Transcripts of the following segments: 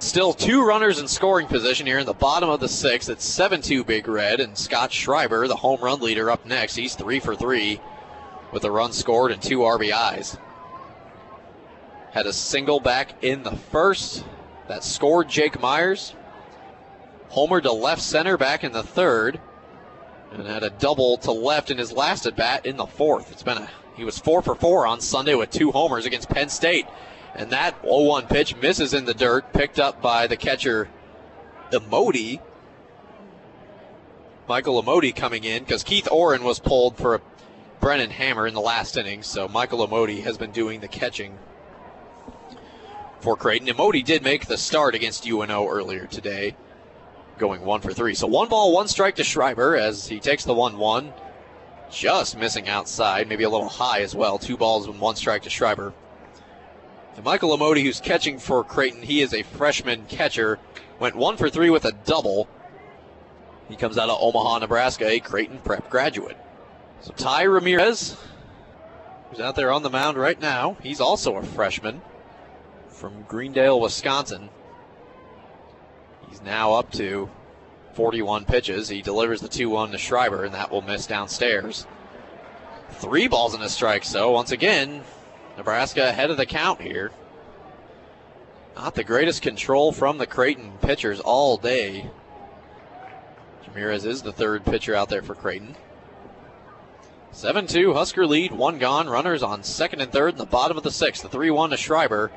still 2 runners in scoring position here in the bottom of the 6th. It's 7-2 Big Red, and Scott Schreiber, the home run leader, up next. He's 3 for 3 with a run scored and 2 RBIs. Had a single back in the first that scored Jake Myers. Homer to left center back in the 3rd, and had a double to left in his last at bat in the 4th. He was 4 for 4 on Sunday with 2 homers against Penn State. And that 0-1 pitch misses in the dirt, picked up by the catcher, Emote. Michael Emote coming in because Keith Oren was pulled for a Brennan Hammer in the last inning. So Michael Emote has been doing the catching for Creighton. Emote did make the start against UNO earlier today, going 1 for 3. So 1 ball, 1 strike to Schreiber as he takes the 1-1. Just missing outside, maybe a little high as well. 2 balls and 1 strike to Schreiber. And Michael Emote, who's catching for Creighton, he is a freshman catcher. Went 1 for 3 with a double. He comes out of Omaha, Nebraska, a Creighton prep graduate. So Ty Ramirez, who's out there on the mound right now, he's also a freshman from Greendale, Wisconsin. He's now up to 41 pitches. He delivers the 2-1 to Schreiber, and that will miss downstairs. 3 balls and a strike, so once again, Nebraska ahead of the count here. Not the greatest control from the Creighton pitchers all day. Ramirez is the 3rd pitcher out there for Creighton. 7-2, Husker lead, 1 gone. Runners on 2nd and 3rd in the bottom of the 6th. The 3-1 to Schreiber.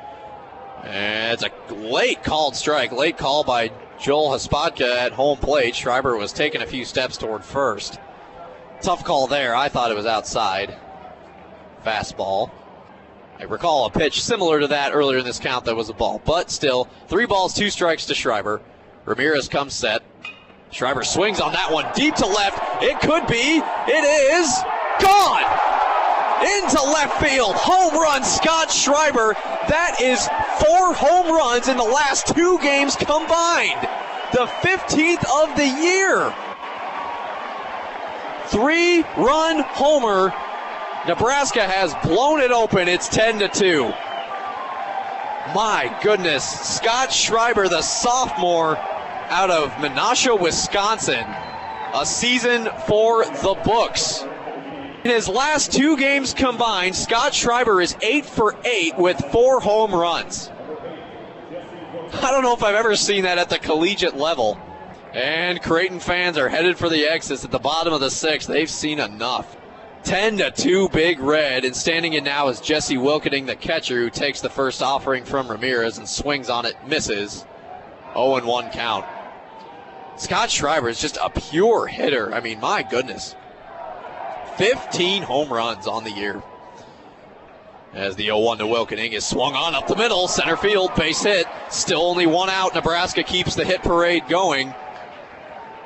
And it's a late called strike. Late call by Joel Hospadka at home plate. Schreiber was taking a few steps toward first. Tough call there. I thought it was outside. Fastball. I recall a pitch similar to that earlier in this count that was a ball. But still, 3 balls, 2 strikes to Schreiber. Ramirez comes set. Schreiber swings on that one deep to left. It could be. It is gone. Into left field. Home run, Scott Schreiber. That is 4 home runs in the last 2 games combined. The 15th of the year. 3-run homer. Nebraska has blown it open. It's 10-2. My goodness. Scott Schreiber, the sophomore out of Menasha, Wisconsin. A season for the books. In his last 2 games combined, Scott Schreiber is 8 for 8 with 4 home runs. I don't know if I've ever seen that at the collegiate level. And Creighton fans are headed for the exits at the bottom of the 6th. They've seen enough. 10-2 Big Red, and standing in now is Jesse Wilkening, the catcher, who takes the first offering from Ramirez and swings on it, misses. 0-1 count. Scott Schreiber is just a pure hitter. I mean, my goodness. 15 home runs on the year. As the 0-1 to Wilkening is swung on up the middle, center field, base hit. Still only 1 out. Nebraska keeps the hit parade going.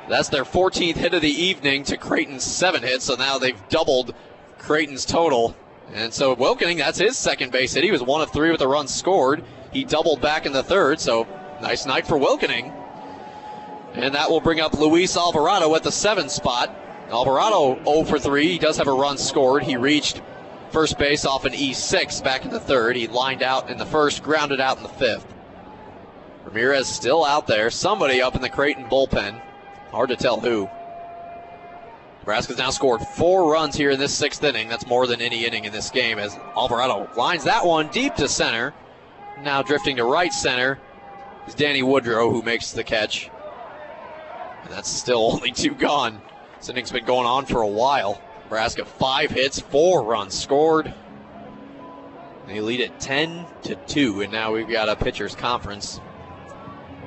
That's their 14th hit of the evening to Creighton's 7 hits, so now they've doubled Creighton's total. And so Wilkening, that's his 2nd base hit. He was 1 of 3 with a run scored. He doubled back in the 3rd, so nice night for Wilkening. And that will bring up Luis Alvarado at the 7 spot. Alvarado 0 for 3. He does have a run scored. He reached first base off an E6 back in the 3rd. He lined out in the 1st, grounded out in the 5th. Ramirez still out there. Somebody up in the Creighton bullpen. Hard to tell who. Nebraska's now scored 4 runs here in this 6th inning. That's more than any inning in this game as Alvarado lines that one deep to center. Now drifting to right center is Danny Woodrow, who makes the catch. And that's still only 2 gone. This inning's been going on for a while. Nebraska 5 hits, 4 runs scored. They lead it 10-2, and now we've got a pitcher's conference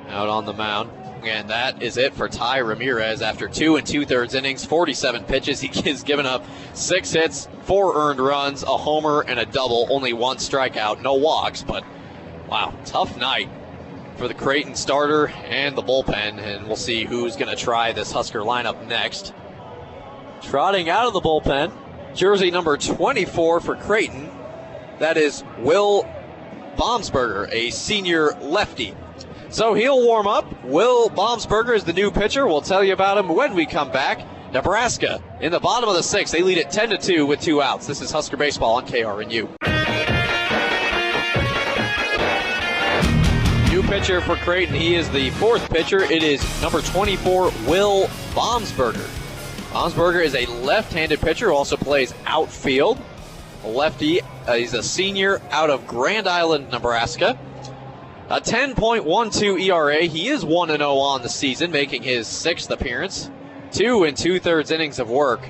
out on the mound. And that is it for Ty Ramirez after 2 2/3 innings, 47 pitches. He has given up 6 hits, 4 earned runs, a homer, and a double. Only 1 strikeout, no walks, but wow, tough night for the Creighton starter and the bullpen. And we'll see who's going to try this Husker lineup next. Trotting out of the bullpen, jersey number 24 for Creighton. That is Will Baumsberger, a senior lefty. So he'll warm up. Will Baumsberger is the new pitcher. We'll tell you about him when we come back. Nebraska in the bottom of the 6th. They lead it 10-2 with 2 outs. This is Husker Baseball on KRNU. New pitch. pitcher for Creighton. He is the fourth pitcher. It is number 24, Will Baumsberger. Baumsberger is a left-handed pitcher who also plays outfield. A lefty. He's a senior out of Grand Island, Nebraska. A 10.12 ERA. He is 1-0 on the season, making his sixth appearance. 2 2/3 innings of work.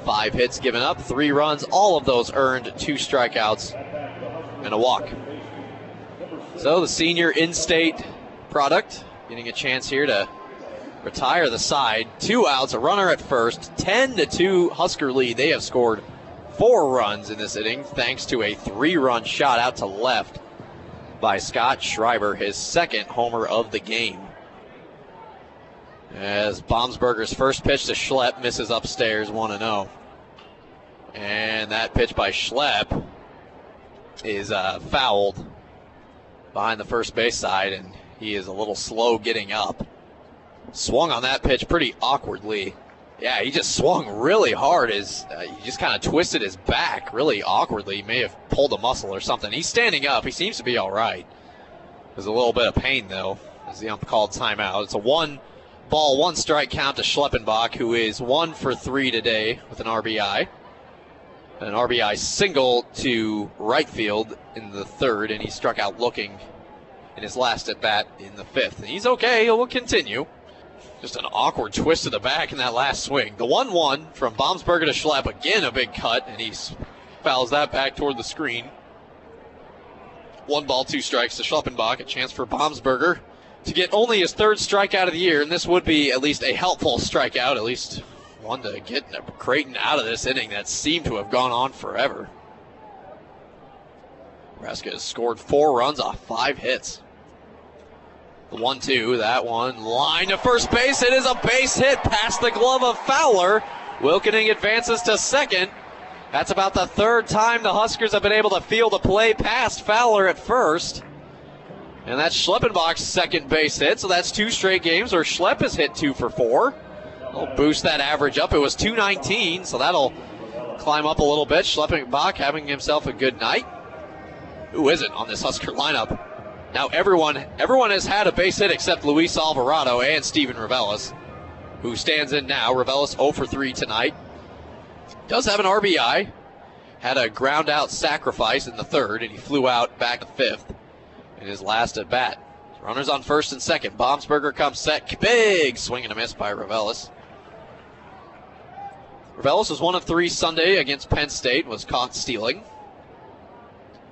5 hits given up, 3 runs, all of those earned, 2 strikeouts, and a walk. So the senior in-state product getting a chance here to retire the side. 2 outs, a runner at first, 10-2 Husker lead. They have scored 4 runs in this inning thanks to a 3-run shot out to left by Scott Schreiber, his second homer of the game. As Baumsberger's first pitch to Schlepp misses upstairs, 1-0. And that pitch by Schlepp is fouled behind the first base side, and he is a little slow getting up. Swung on that pitch pretty awkwardly. Yeah, he just swung really hard. He just kind of twisted his back really awkwardly. He may have pulled a muscle or something. He's standing up. He seems to be all right. There's a little bit of pain, though, as the ump called timeout. It's a 1-ball, 1-strike count to Schleppenbach, who is 1 for 3 today with an RBI. An RBI single to right field in the third, and he struck out looking in his last at-bat in the fifth. And he's okay. He will continue. Just an awkward twist to the back in that last swing. The 1-1 from Baumsberger to Schlepp. Again, a big cut, and he fouls that back toward the screen. 1 ball, 2 strikes to Schleppenbach. A chance for Baumsberger to get only his 3rd strikeout of the year, and this would be at least a helpful strikeout, at least one to get Creighton out of this inning that seemed to have gone on forever. Nebraska has scored 4 runs off 5 hits. The 1-2, that one, line to first base. It is a base hit past the glove of Fowler. Wilkening advances to second. That's about the 3rd time the Huskers have been able to field a play past Fowler at first. And that's Schleppenbach's second base hit, so that's 2 straight games where Schlepp has hit 2 for 4. We'll boost that average up. It was 219, so that'll climb up a little bit. Schleppenbach having himself a good night. Who isn't on this Husker lineup? Now everyone has had a base hit except Luis Alvarado and Steven Reveles, who stands in now. Reveles 0 for 3 tonight. Does have an RBI. Had a ground out sacrifice in the 3rd, and he flew out back to 5th in his last at bat. Runners on 1st and 2nd. Baumsberger comes set. Big swing and a miss by Reveles. Reveles was 1 of 3 Sunday against Penn State. Was caught stealing.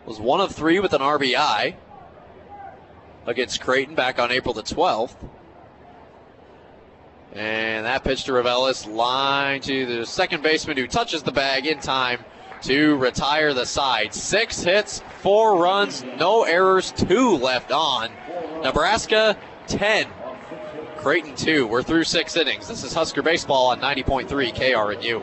Was 1 of 3 with an RBI against Creighton back on April the 12th. And that pitch to Reveles, line to the second baseman who touches the bag in time to retire the side. 6 hits, 4 runs, no errors, 2 left on. Nebraska 10, Creighton 2. We're through 6 innings. This is Husker Baseball on 90.3 KRNU.